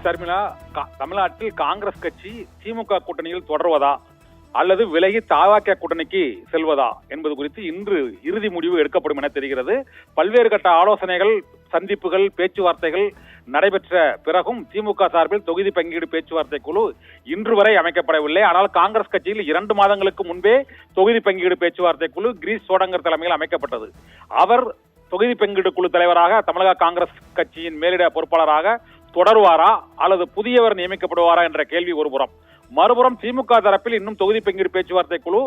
ஷர்மிளா, தமிழ்நாட்டில் காங்கிரஸ் கட்சி திமுக கூட்டணியில் தொடர்வதா அல்லது விலகி தமாக கூட்டணிக்கு செல்வதா என்பது குறித்து இன்று இறுதி முடிவு எடுக்கப்படும் என தெரிகிறது. பல்வேறு கட்ட ஆலோசனைகள், சந்திப்புகள், பேச்சுவார்த்தைகள் நடைபெற்ற பிறகும் திமுக சார்பில் தொகுதி பங்கீடு பேச்சுவார்த்தை குழு இன்று வரை அமைக்கப்படவில்லை. ஆனால் காங்கிரஸ் கட்சியில் 2 மாதங்களுக்கு முன்பே தொகுதி பங்கீடு பேச்சுவார்த்தை குழு கிரீஷ் சோடங்கர் தலைமையில் அமைக்கப்பட்டது. அவர் தொகுதி பங்கீடு குழு தலைவராக தமிழக காங்கிரஸ் கட்சியின் மேலிட பொறுப்பாளராக தொடருவாரா அல்லது புதியவர் நியமிக்கப்படுவாரா என்ற கேள்வி ஒருபுறம். மறுபுறம் திமுக தரப்பில் இன்னும் தொகுதி பங்கீடு பேச்சுவார்த்தை குழு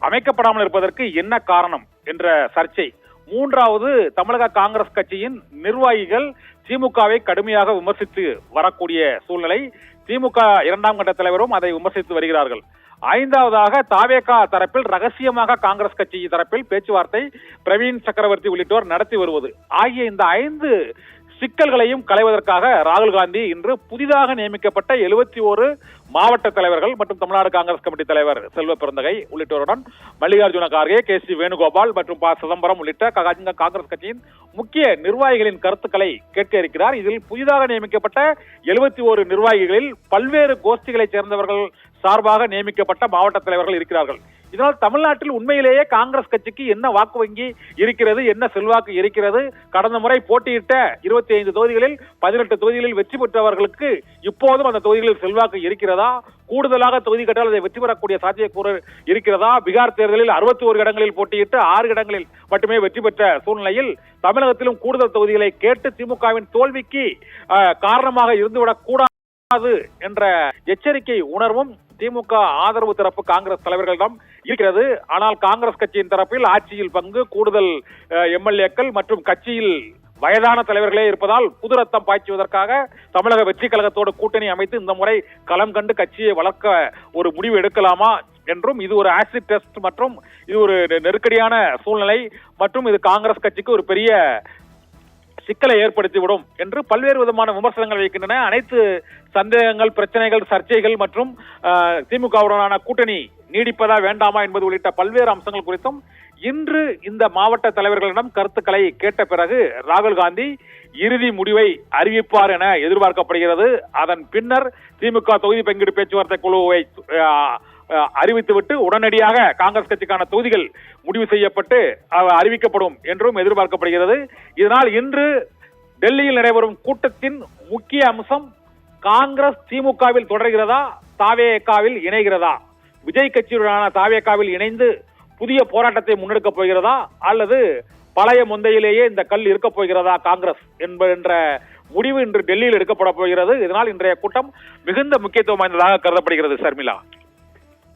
அமைக்கப்படாமல் இருப்பதற்கு என்ன காரணம் என்ற சர்ச்சை. மூன்றாவது, தமிழக காங்கிரஸ் கட்சியின் நிர்வாகிகள் திமுகவை கடுமையாக விமர்சித்து வரக்கூடிய சூழ்நிலை. திமுக 2ஆம் கட்ட தலைவரும் அதை விமர்சித்து வருகிறார்கள். ஐந்தாவதாக, தவேகா தரப்பில் ரகசியமாக காங்கிரஸ் கட்சி தரப்பில் பேச்சுவார்த்தை பிரவீன் சக்கரவர்த்தி உள்ளிட்டோர் நடத்தி வருவது ஆகிய இந்த 5 சிக்கல்களையும் களைவதற்காக ராகுல் காந்தி இன்று புதிதாக நியமிக்கப்பட்ட 71 மாவட்ட தலைவர்கள் மற்றும் தமிழ்நாடு காங்கிரஸ் கமிட்டி தலைவர் செல்வ பெருந்தகை உள்ளிட்டோருடன் மல்லிகார்ஜுன கார்கே, கே.சி. வேணுகோபால் மற்றும் ப. சிதம்பரம் உள்ளிட்ட காங்கிரஸ் கட்சியின் முக்கிய நிர்வாகிகளின் கருத்துக்களை கேட்க இருக்கிறார். இதில் புதிதாக நியமிக்கப்பட்ட 71 நிர்வாகிகளில் பல்வேறு கோஷ்டிகளைச் சேர்ந்தவர்கள் சார்பாக நியமிக்கப்பட்ட மாவட்ட தலைவர்கள் இருக்கிறார்கள். இதனால் தமிழ்நாட்டில் உண்மையிலேயே காங்கிரஸ் கட்சிக்கு என்ன வாக்கு வங்கி இருக்கிறது, என்ன செல்வாக்கு இருக்கிறது? கடந்த முறை போட்டியிட்ட 25 தொகுதிகளில் 18 தொகுதிகளில் வெற்றி பெற்றவர்களுக்கு இப்போதும் அந்த தொகுதிகளில் செல்வாக்கு இருக்கிறதா? கூடுதலாக தொகுதி கட்டால் அதை வெற்றி பெறக்கூடிய சாத்தியக்கூறு இருக்கிறதா? பீகார் தேர்தலில் 61 இடங்களில் போட்டியிட்டு 6 இடங்களில் மட்டுமே வெற்றி பெற்ற சூழ்நிலையில் தமிழகத்திலும் கூடுதல் தொகுதிகளை கேட்டு திமுகவின் தோல்விக்கு காரணமாக இருந்துவிடக் கூடாது என்ற எச்சரிக்கை உணர்வும் திமுக ஆதரவு தரப்பு காங்கிரஸ் தலைவர்களிடம் இருக்கிறது. ஆனால் காங்கிரஸ் கட்சியின் தரப்பில் ஆட்சியில் பங்கு, கூடுதல் எம்எல்ஏக்கள் மற்றும் கட்சியில் வயதான தலைவர்களே இருப்பதால் புது ரத்தம் பாய்ச்சுவதற்காக தமிழக வெற்றி கழகத்தோடு கூட்டணி அமைத்து இந்த முறை களம் கண்டு கட்சியை வளர்க்க ஒரு முடிவு எடுக்கலாமா என்றும், இது ஒரு ஆசிட் டெஸ்ட் மற்றும் இது ஒரு நெருக்கடியான சூழ்நிலை மற்றும் இது காங்கிரஸ் கட்சிக்கு ஒரு பெரிய சிக்கலை ஏற்படுத்திவிடும் என்று பல்வேறு விதமான விமர்சனங்கள் வைக்கின்றன. அனைத்து சந்தேகங்கள், பிரச்சனைகள், சர்ச்சைகள் மற்றும் திமுகவுடனான கூட்டணி நீடிப்பதா வேண்டாமா என்பது உள்ளிட்ட பல்வேறு அம்சங்கள் குறித்தும் இன்று இந்த மாவட்ட தலைவர்களிடம் கருத்துக்களை கேட்ட பிறகு ராகுல் காந்தி இறுதி முடிவை அறிவிப்பார் என எதிர்பார்க்கப்படுகிறது. அதன் பின்னர் திமுக தொகுதி பங்கீடு பேச்சுவார்த்தை குழுவை அறிவித்துவிட்டு உடனடியாக காங்கிரஸ் கட்சிக்கான தொகுதிகள் முடிவு செய்யப்பட்டு அறிவிக்கப்படும் என்றும் எதிர்பார்க்கப்படுகிறது. இதனால் இன்று டெல்லியில் நடைபெறும் கூட்டத்தின் முக்கிய அம்சம் காங்கிரஸ் திமுகவில் தொடர்கிறதா, தவேகாவில் இணைகிறதா? விஜய் கட்சியுடனான தவேகாவில் இணைந்து புதிய போராட்டத்தை முன்னெடுக்கப் போகிறதா அல்லது பழைய முந்தையிலேயே இந்த கல் இருக்கப் போகிறதா காங்கிரஸ் என்ற முடிவு இன்று டெல்லியில் எடுக்கப்பட போகிறது. இதனால் இன்றைய கூட்டம் மிகுந்த முக்கியத்துவம் வாய்ந்ததாக கருதப்படுகிறது. ஷர்மிளா.